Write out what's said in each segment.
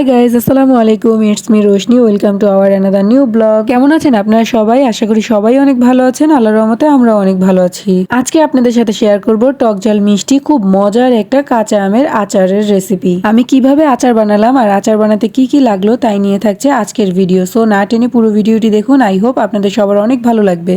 Hi guys, আসসালামু আলাইকুম। It's me Roshni. Welcome to our another new blog. কেমন আছেন আপনারা সবাই? আশা করি সবাই অনেক ভালো আছেন। আল্লাহর রহমতে আমরা অনেক ভালো আছি। আজকে আপনাদের সাথে শেয়ার করব টক ঝাল মিষ্টি খুব মজার একটা কাঁচা আমের আচারের রেসিপি। আমি কিভাবে আচার বানালাম আর আচার বানাতে কি কি লাগলো তাই নিয়ে থাকছে আজকের ভিডিও। সো না টেনে পুরো ভিডিওটি দেখুন। আই হোপ আপনাদের সবার অনেক ভালো লাগবে।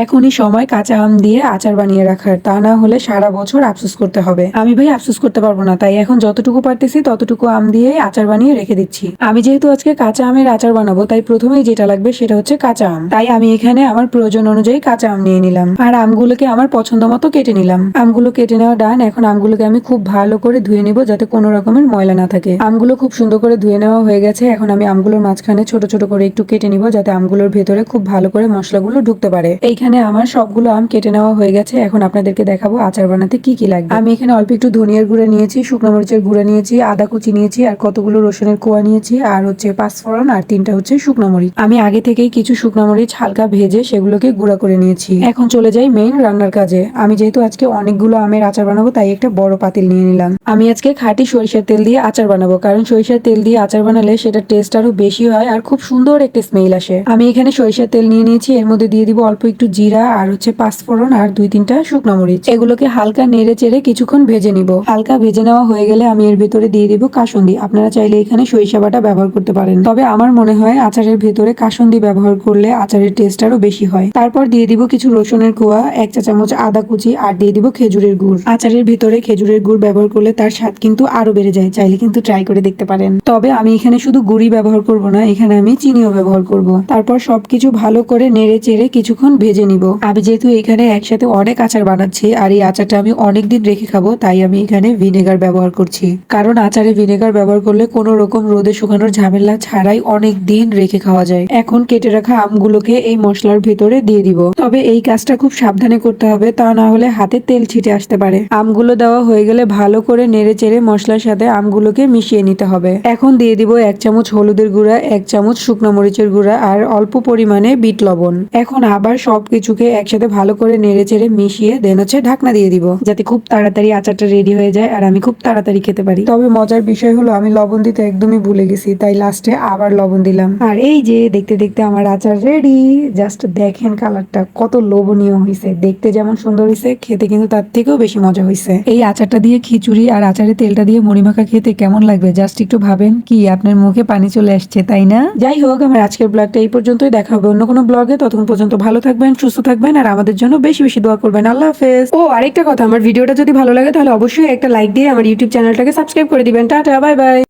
এখনই সময় কাঁচা আম দিয়ে আচার বানিয়ে রাখার, তা না হলে সারা বছর আফসোস করতে হবে। আমি ভাই আফসোস করতে পারবো না, তাই এখন যতটুকু পারতেছি ততটুকু আম দিয়ে আচার বানিয়ে রেখে দিচ্ছি। আমি যেহেতু আজকে কাঁচা আমের আচার বানাবো, তাই প্রথমেই যেটা লাগবে সেটা হচ্ছে কাঁচা আম। তাই আমি এখানে আমার প্রয়োজন অনুযায়ী কাঁচা আম নিয়ে নিলাম আর আমগুলোকে আমার পছন্দ মতো কেটে নিলাম। আমগুলো কেটে নেওয়া ডান। এখন আমগুলোকে আমি খুব ভালো করে ধুয়ে নিব যাতে কোনো রকমের ময়লা না থাকে। আমগুলো খুব সুন্দর করে ধুয়ে নেওয়া হয়ে গেছে। এখন আমি আমগুলোর মাঝখানে ছোট ছোট করে একটু কেটে নিব যাতে আমগুলোর ভেতরে খুব ভালো করে মশলাগুলো ঢুকতে পারে। এইখানে আমার সবগুলো আম কেটে নেওয়া হয়ে গেছে। এখন আপনাদেরকে দেখাবো আচার বানাতে কি কি লাগবে। আমি এখানে অল্প একটু ধনিয়ার গুঁড়া নিয়েছি, শুকনো মরিচের গুঁড়া নিয়েছি, আদা কুচি নিয়েছি, আর কতগুলো রসুনের কোয়া নিয়েছি, আর হচ্ছে পাঁচফোড়ন, আর তিনটা হচ্ছে শুকনো মরিচ। আমি আগে থেকেই কিছু শুকনো মরিচ হালকা ভেজে সেগুলোকে গুঁড়া করে নিয়েছি। এখন চলে যাই মেইন রান্নার কাজে। আমি যেহেতু আজকে অনেকগুলো আমের আচার বানাবো, তাই একটা বড় পাতিল নিয়ে নিলাম। আমি আজকে খাঁটি সরিষার তেল দিয়ে আচার বানাবো, কারণ সরিষার তেল দিয়ে আচার বানালে সেটা টেস্ট আরো বেশি হয় আর খুব সুন্দর একটা স্মেল আসে। আমি এখানে সরিষার তেল নিয়ে নিয়েছি। এর মধ্যে দিয়ে দিব অল্প একটু জিরা, আর হচ্ছে পাঁচফোড়ন, আর দুই তিনটা শুকনো মরিচ। এগুলোকে হালকা নেড়ে চেড়ে কিছুক্ষণ ভেজে নিব। হালকা ভেজে নেওয়া হয়ে গেলে আমি এর ভেতরে দিয়ে দিব কাসুন্দি। আপনারা চাইলে এখানে সরিষা বাটা ব্যবহার করতে পারেন, তবে আমার মনে হয় আচারের ভেতরে কাসুন্দি ব্যবহার করলে আচারের টেস্ট আরো বেশি হয়। তারপর দিয়ে দিব কিছু রসুনের কোয়া, এক চা চামচ আদা কুচি, আর দিয়ে দিব খেজুরের গুড়। আচারের ভিতরে খেজুরের গুড় ব্যবহার করলে তার স্বাদ কিন্তু আরো বেড়ে যায়। চাইলে কিন্তু ট্রাই করে দেখতে পারেন। তবে আমি এখানে শুধু গুড়ি ব্যবহার করব না, এখানে আমি চিনিও ব্যবহার করব। তারপর সবকিছু ভালো করে নেড়ে চেড়ে কিছুক্ষণ ভেজে নিব। আমি যেহেতু এখানে একসাথে অনেক আচার বানাচ্ছি আর এই আচারটা আমি অনেক দিন রেখে খাবো, তাই আমি এখানে ভিনেগার ব্যবহার করছি। কারণ আচারে ভিনেগার ব্যবহার করলে কোনো রকম রোদে শুকানোর ঝামেলা ছাড়াই অনেক দিন রেখে খাওয়া যায়। এখন কেটে রাখা আমগুলোকে এই মশলার ভিতরে দিয়ে দিব। তবে এই কাজটা খুব সাবধানে করতে হবে, তা না হলে হাতে তেল ছিটে আসতে পারে। আমগুলো দেওয়া হয়ে গেলে ভালো করে নেড়ে চেড়ে মশলার সাথে আমগুলোকে মিশিয়ে নিতে হবে। এখন দিয়ে দিব এক চামচ হলুদের গুঁড়া, এক চামচ শুকনো মরিচের গুঁড়া, আর অল্প পরিমাণে বিট লবণ। এখন আবার সবকিছুকে একসাথে ভালো করে নেড়ে চেড়ে মিশিয়ে দেন হচ্ছে ঢাকনা দিয়ে দিব, যাতে খুব তাড়াতাড়ি আচারটা রেডি হয়ে যায় আর আমি খুব তাড়াতাড়ি খেতে পারি। তবে মজার বিষয় হলো আমি লবণ দিতে একদমই ভুলে গেছি, তাই লাস্টে আবার লবণ দিলাম। আর এই যে দেখতে দেখতে আমার আচার রেডি। জাস্ট দেখেন কালারটা কত লোভনীয় হয়েছে। দেখতে যেমন সুন্দর হয়েছে, খেতে কিন্তু তার থেকেও বেশি মজা হয়েছে। এই আচারটা দিয়ে খিচুড়ি আর আচারের তেলটা দিয়ে মুড়ি মাখা খেতে কেমন লাগবে জাস্ট একটু ভাবেন। কি আপনার মুখে পানি চলে আসছে, তাই না? যাই হোক, আমার আজকের ব্লগটা এই পর্যন্তই। দেখা হবে অন্য কোনো ব্লগে। ততক্ষণ পর্যন্ত ভালো থাকবেন, সুস্থ থাকবেন, আর আমাদের জন্য বেশি বেশি দোয়া করবেন। আল্লাহ হাফেজ। ও আরেকটা কথা, আমার ভিডিওটা যদি ভালো লাগে তাহলে অবশ্যই একটা লাইক দিয়ে আমার ইউটিউব চ্যানেলটাকে সাবস্ক্রাইব করে দিবেন। Tata, bye bye.